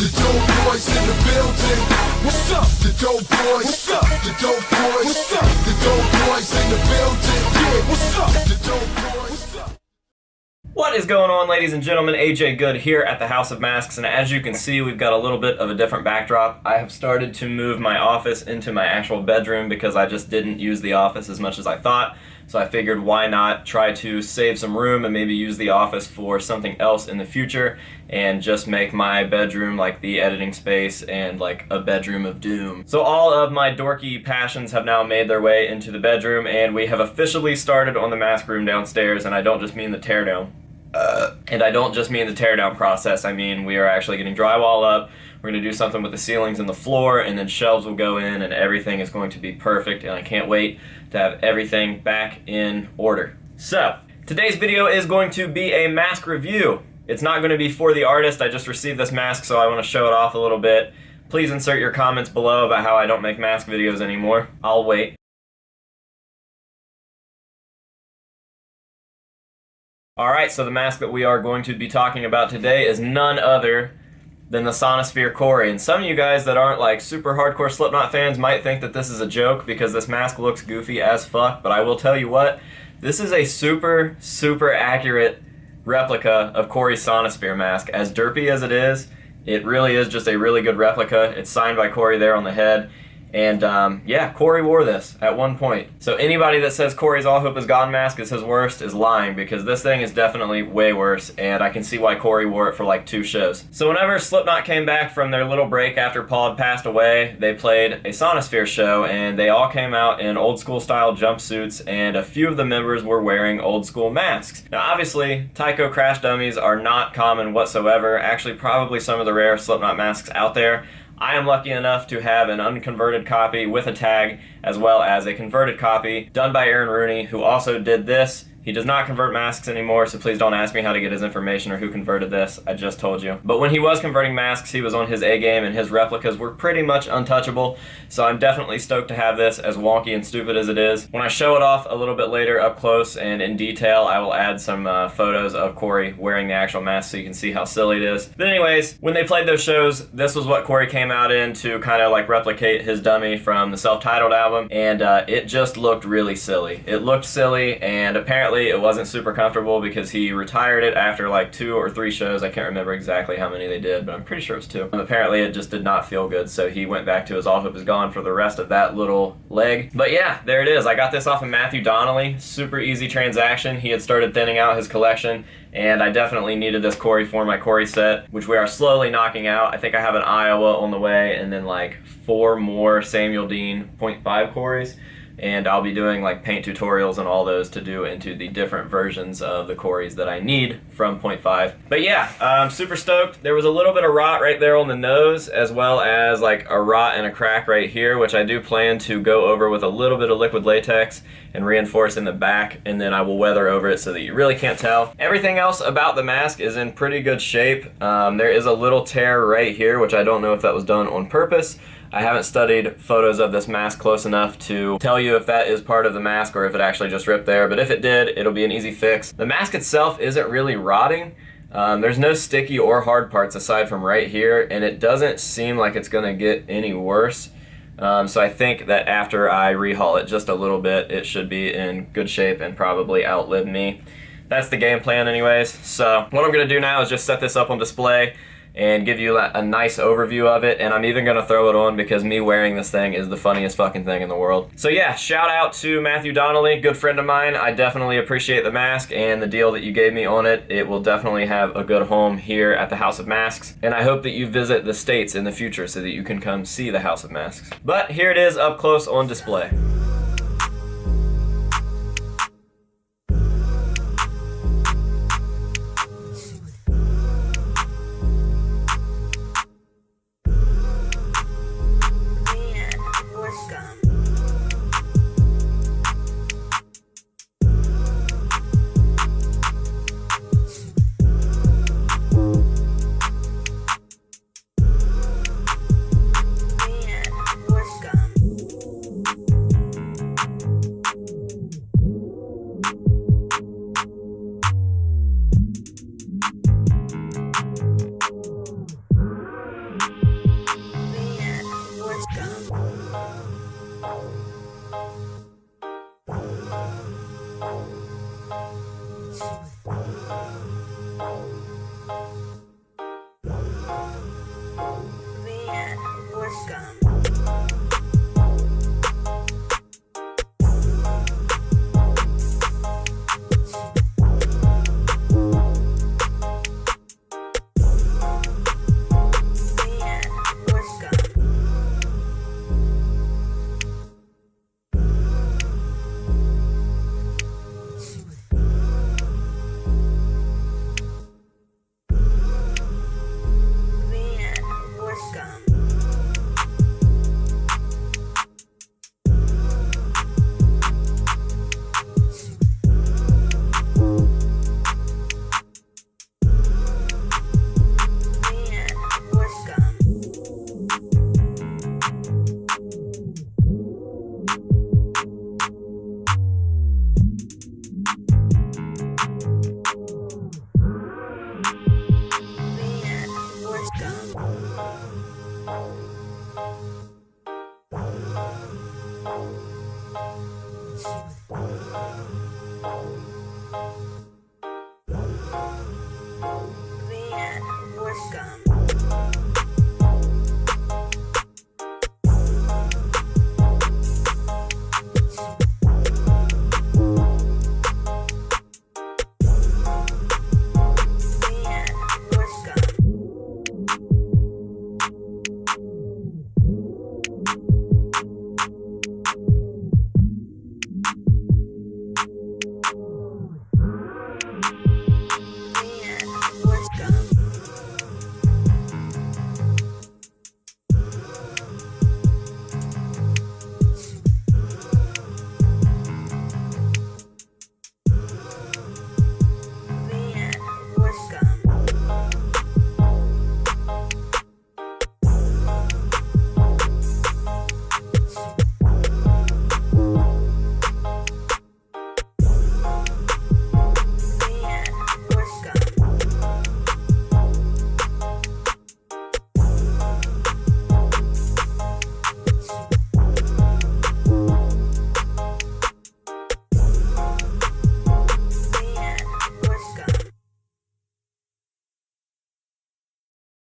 The dope boys in the building. What's up? The dope boys. What's up? The dope boys. What's up? The dope boys in the building. Yeah, what's up? The dope boys. What's up? What is going on, ladies and gentlemen? AJ Good here at the House of Masks, and as you can see, we've got a little bit of a different backdrop. I have started to move my office into my actual bedroom because I just didn't use the office as much as I thought. So I figured why not try to save some room and maybe use the office for something else in the future and just make my bedroom like the editing space and like a bedroom of doom. So all of my dorky passions have now made their way into the bedroom, and we have officially started on the mask room downstairs, and I don't just mean the teardown. And I don't just mean the teardown process, I mean we are actually getting drywall up. We're going to do something with the ceilings and the floor, and then shelves will go in, and everything is going to be perfect, and I can't wait to have everything back in order. So, today's video is going to be a mask review. It's not going to be for the artist. I just received this mask, so I want to show it off a little bit. Please insert your comments below about how I don't make mask videos anymore. I'll wait. Alright, so the mask that we are going to be talking about today is none other than the Sonisphere Corey. And some of you guys that aren't like super hardcore Slipknot fans might think that this is a joke because this mask looks goofy as fuck, but I will tell you what, this is a super accurate replica of Corey's Sonisphere mask. As derpy as it really is just a really good replica. It's signed by Corey there on the head. And yeah, Corey wore this at one point. So anybody that says Corey's All Hope Is Gone mask is his worst is lying, because this thing is definitely way worse, and I can see why Corey wore it for like 2 shows. So whenever Slipknot came back from their little break after Paul had passed away, they played a Sonisphere show, and they all came out in old school style jumpsuits, and a few of the members were wearing old school masks. Now obviously, Tycho crash dummies are not common whatsoever, actually probably some of the rare Slipknot masks out there. I am lucky enough to have an unconverted copy with a tag, as well as a converted copy done by Aaron Rooney, who also did this. He does not convert masks anymore, so please don't ask me how to get his information or who converted this. I just told you. But when he was converting masks, he was on his A game, and his replicas were pretty much untouchable, so I'm definitely stoked to have this, as wonky and stupid as it is. When I show it off a little bit later up close and in detail, I will add some photos of Corey wearing the actual mask so you can see how silly it is. But anyways, when they played those shows, this was what Corey came out in to kind of like replicate his dummy from the self-titled album, and it just looked really silly. It looked silly, and apparently it wasn't super comfortable because he retired it after like 2 or 3 shows. I can't remember exactly how many they did, but I'm pretty sure it was 2. And apparently it just did not feel good, so he went back to his All Hope Is Gone for the rest of that little leg. But yeah, there it is. I got this off of Matthew Donnelly. Super easy transaction. He had started thinning out his collection, and I definitely needed this Corey for my Corey set, which we are slowly knocking out. I think I have an Iowa on the way, and then like 4 more Samuel Dean 0.5 Corys. And I'll be doing like paint tutorials and all those to do into the different versions of the Corys that I need from 0.5. But yeah, I'm super stoked. There was a little bit of rot right there on the nose, as well as like a rot and a crack right here, which I do plan to go over with a little bit of liquid latex and reinforce in the back, and then I will weather over it so that you really can't tell. Everything else about the mask is in pretty good shape. There is a little tear right here, which I don't know if that was done on purpose. I haven't studied photos of this mask close enough to tell you if that is part of the mask or if it actually just ripped there, but if it did, it'll be an easy fix. The mask itself isn't really rotting. There's no sticky or hard parts aside from right here, and it doesn't seem like it's gonna get any worse. So I think that after I rehaul it just a little bit, it should be in good shape and probably outlive me. That's the game plan anyways. So what I'm gonna do now is just set this up on display and give you a nice overview of it, and I'm even gonna throw it on because me wearing this thing is the funniest fucking thing in the world. So yeah, shout out to Matthew Donnelly, good friend of mine. I definitely appreciate the mask and the deal that you gave me on it. It will definitely have a good home here at the House of Masks, and I hope that you visit the States in the future so that you can come see the House of Masks. But here it is up close on display.